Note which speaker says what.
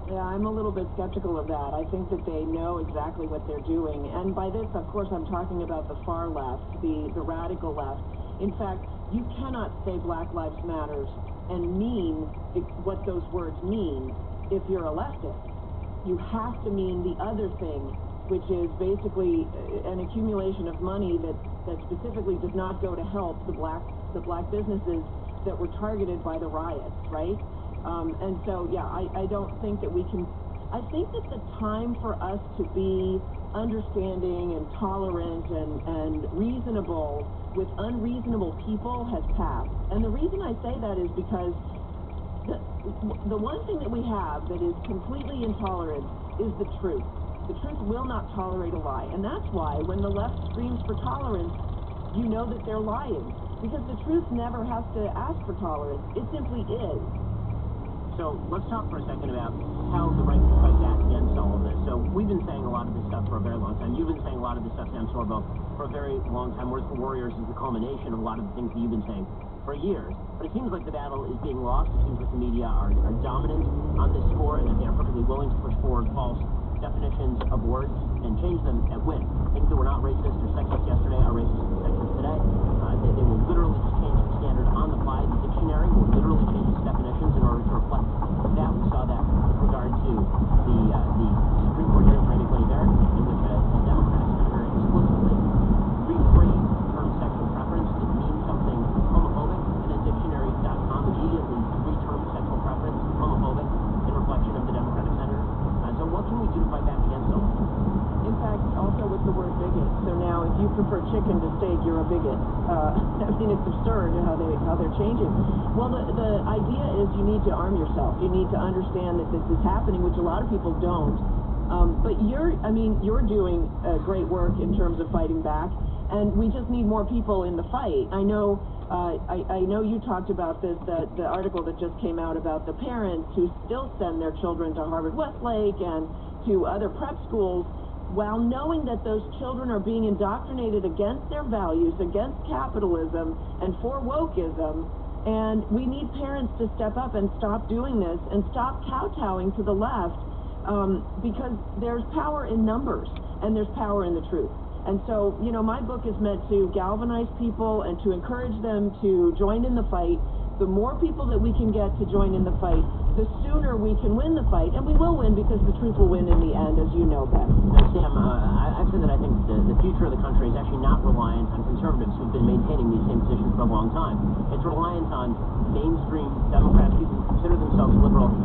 Speaker 1: Yeah, I'm a little bit skeptical of that. I think that they know exactly what they're doing. And by this, of course, I'm talking about the far left, the radical left. In fact, you cannot say Black Lives Matters and mean what those words mean if you're a leftist. You have to mean the other thing, which is basically an accumulation of money that specifically does not go to help the black businesses that were targeted by the riots, right? And so, yeah, I don't think that we can. I think that the time for us to be understanding and tolerant and reasonable with unreasonable people has passed. And the reason I say that is because the one thing that we have that is completely intolerant is the truth. The truth will not tolerate a lie. And that's why when the left screams for tolerance, you know that they're lying. Because the truth never has to ask for tolerance. It simply is.
Speaker 2: So let's talk for a second about how the right can fight back against all of this. So we've been saying a lot of this stuff for a very long time. You've been saying a lot of this stuff, Sam Sorbo, for a very long time. Whereas the Warriors is the culmination of a lot of the things that you've been saying for years. But it seems like the battle is being lost. It seems like the media are dominant on this score and that they are perfectly willing to push forward false definitions of words and change them at will. Things that were not racist or sexist yesterday are racist and sexist today. They will literally just change the standard on the fly. The dictionary will literally change its definitions in order to reflect that. We saw that with regard to the Supreme Court hearing for Amy Coney Barrett, in which a Democratic senator explicitly reframed the term sexual preference to mean something homophobic, and then dictionary.com immediately retermed sexual preference homophobic in reflection of the Democratic senator. So what can we do to fight back against all of this?
Speaker 1: In fact, also with the word bigot. So now if you prefer chicken to steak, you're a bigot. I mean, it's absurd how they're changing. Well, the idea is you need to arm yourself. You need to understand that this is happening, which a lot of people don't. But you're doing great work in terms of fighting back, and we just need more people in the fight. I know you talked about this, the article that just came out about the parents who still send their children to Harvard-Westlake and to other prep schools, while knowing that those children are being indoctrinated against their values, against capitalism, and for wokeism. And we need parents to step up and stop doing this and stop kowtowing to the left, because there's power in numbers and there's power in the truth. And so, my book is meant to galvanize people and to encourage them to join in the fight. The more people that we can get to join in the fight, the sooner we can win the fight. And we will win because the truth will win in the end, as you know, Ben.
Speaker 2: Sam, I've said that I think the future of the country is actually not reliant on conservatives who've been maintaining these same positions for a long time. It's reliant on mainstream Democrats, people who consider themselves liberal,